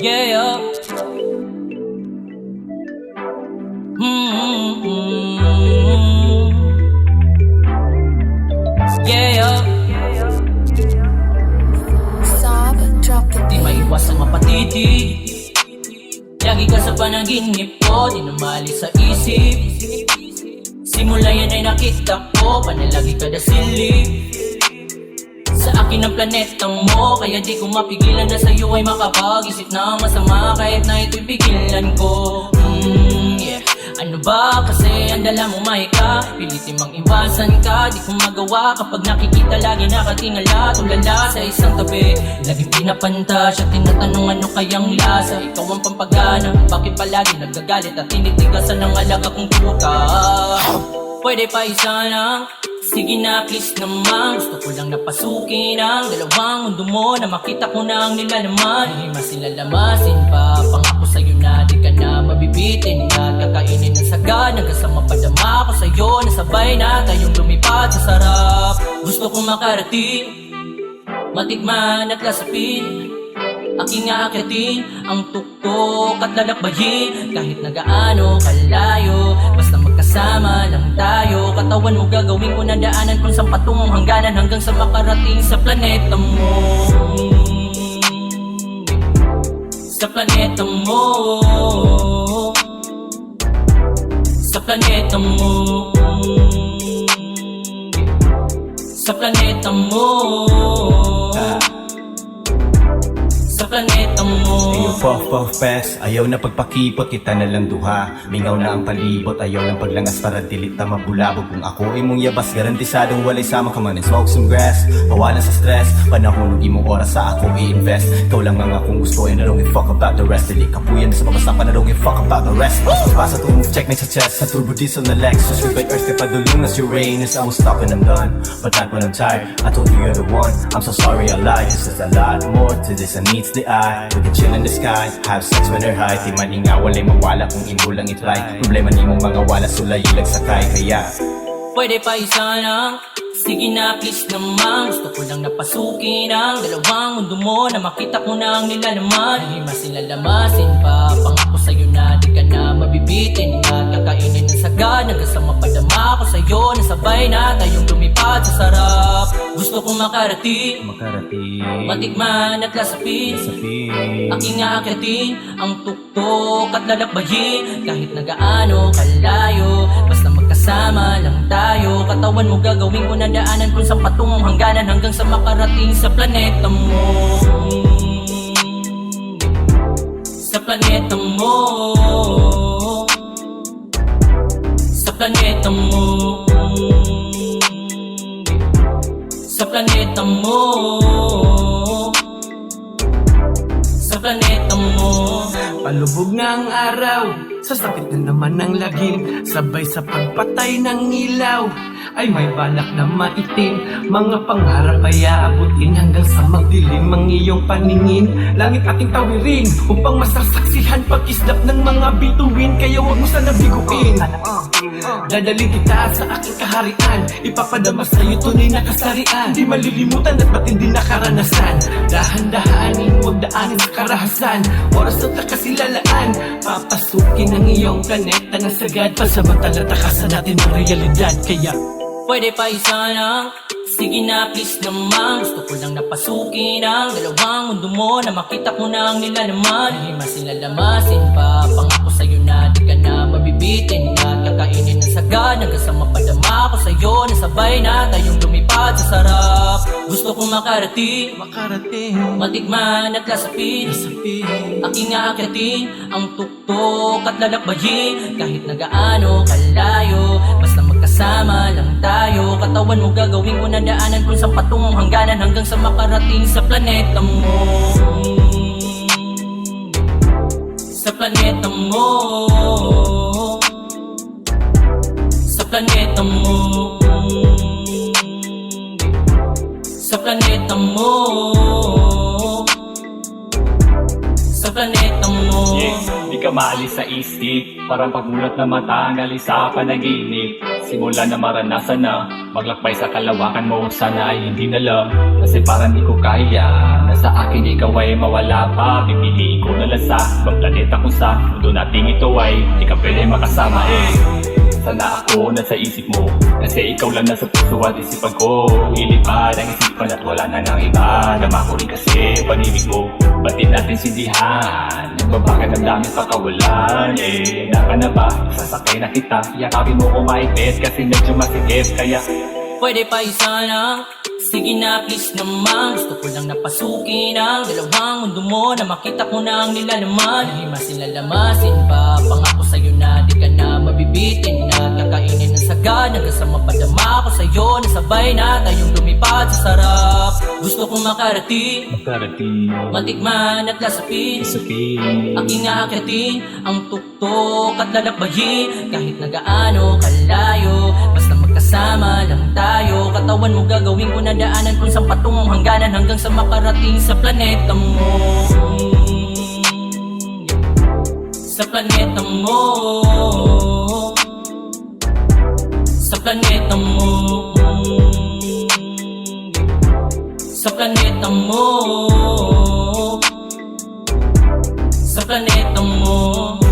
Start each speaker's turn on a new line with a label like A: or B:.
A: Yeah. Yeah.
B: Sob, drop the
A: Di
B: beat.
A: maiwas ang mapatitig. Lagi ka sa panaginip ko, di na maalis sa isip. Simula yan ay nakita ko, panalagi ka na silip. Sa akin ang planeta mo, kaya di ko mapigilan na sa'yo ay makapag-isip na masama. Kahit na ito'y pigilan ko. Yeah. Ano ba kasi ang dala mong mahika? Pilitin mang iwasan ka, di ko magawa. Kapag nakikita lagi nakatingala, tulala sa isang tabi. Lagi pinapantasya, tinatanong ano kayang lasa. Ikaw ang pampagana, bakit palagi nagagalit at tinitigasan ng alaga kong tuka? Pwede pa isa lang, sige na please naman. Gusto ko lang napasukin ang dalawang mundo mo, na makita ko na ang nilalaman. Hindi masilalabasin pa, pangako sa'yo na di ka na mabibitin. At kakainin ng sagad, hanggang sa mapadama ko sa'yo. Nasabay na tayong lumipad sa sarap. Gusto kong makarating, matikman at lasapin. Aking aakyatin ang tuktok at lalakbayin. Kahit nagaano kalayo, basta magkasama lang tayo. Katawan mo gagawin ko na daanan kung saan patungong hangganan, hanggang sa makarating sa planeta mo. Sa planeta mo. Sa planeta mo. Sa planeta mo. Sa planeta mo.
C: Yung puff puff pass, ayaw na pagpakipot, kita na lang duha. Mingaw na ang palibot, ayaw ng paglangas para dilit na mabulabog. Kung ako imong yabas, garantisadong walay sama ka man and smoke some grass. Mawala sa stress, panahon ng imong oras sa ako i-invest. Ikaw lang ang akong gusto and I don't give fuck about the rest. Dili kapuyan na sa pabasapan, I don't give fuck about the rest. Pasa to move, check next sa chest, sa turbo diesel na Lexus. With earth kay padulong as Uranus, I will stop and I'm done. But not when I'm tired, I told you you're the one. I'm so sorry I lied, there's a lot more to this and needs the eye. We can chill in the sky, have sex when they're high. Di man nga walay mawala kung imo lang itry. Problema ni mong mga wala, sulay ilag sakay. Kaya
A: pwede pa isa lang, sige na please naman. Gusto ko lang napasukin ang dalawang mundo mo, na makita ko na ang nilalaman. Hindi masilalabasin pa, pangako sa'yo na di ka na mabibitin. At kakainin ng sagad, hanggang sa mapadama ko sa'yo. Nasabay na tayong lumipad sa sarap. Gusto kong makarating, matikman at lasapin. Aking aakyatin ang tuktok at lalakbayin. Kahit nagaano kalayo, basta magkasama lang tayo. Katawan mo gagawin ko na daanan kung saan patungong hangganan, hanggang sa makarating sa planeta mo. Sa planeta mo. Sa planeta mo. Sa planeta mo. Sa planeta mo.
D: Palubog na ang araw, sa sakit na naman ng lagim. Sabay sa pagpatay ng ilaw, ay may balak na maitim. Mga pangarap ay aabutin hanggang sa magdilim ang iyong paningin. Langit ating tawirin upang masasaksihan pag-islap ng mga bituin. Kaya huwag mo sana biguin. Dadalhin kita sa aking kaharian, ipapadama sa'yo tunay na kasarian. Di malilimutan at matindi na karanasan. Dahan-dahanin, huwag daanin sa karahasan. Oras at kasilalaan, papasukin ang iyong planeta ng sagad. Pasamantala takasan natin ang realidad. Kaya
A: pwede pa isa lang, sige na please naman. Gusto ko lang napasukin ang dalawang mundo mo, na makita ko na ang nilalaman. Hindi masilalabasin pa, pangako sa'yo na di ka na mabibitin. At kakainin ng sagad, hanggang sa mapadama ko sa'yo. Nasabay na tayong lumipad sa sarap. Gusto kong makarating, matikman at lasapin. Aking aakyatin ang tuktok at lalakbayin. Kahit nagaano kalayo, basta magkasama lang tayo. Katawan mo gagawin ko na daanan kung saan patungong hangganan, hanggang sa makarating sa planeta mo. Sa planeta mo. Sa planeta mo. Sa planeta mo. Sa planeta mo.
E: Yes, di ka maalis sa isip, parang pagmulat na mata ang alis sa panaginip. simula na maranasan na maglakbay sa kalawakan mo. Sana ay hindi na lang, kasi parang di ko kaya na sa akin ikaw ay mawala pa. Pipiliin ko na lang sa ibang planeta kung sa mundo nating ito ay di ka pwede makasama Sana ako nasa isip mo, kasi ikaw lang nasa puso at isipan ko. Ilipad ang isipan at wala na ng iba. Dama ko rin kasi panibig mo, ba't di natin sindihan? Nagbabaka ng daming pakawalan Naka na ba? Sasakay na kita, yakapin mo ko maipit kasi medyo masikip. Kaya
A: Pwede pa isa lang, sige na please naman. Gusto ko lang napasukin ang dalawang mundo mo, na makita ko na ang nilalaman. Nahimasin lalamasin pa, pangako sa'yo na di ka na mabibitin. Na kakainin ng sagad, hanggang sa mapadama ko sa'yo. Nasabay na tayong lumipad sa sarap. Gusto kong makarating, matikman at lasapin. Aking aakyatin ang tuktok at lalakbayin. Kahit na gaano kalayo, basta magkasama lang tayo. Katawan mo gagawin ko na daanan kung saan patungong hangganan, hanggang sa makarating sa planeta mo. Sa planeta mo. Sa planeta mo. Sa planeta mo. Sa planeta mo.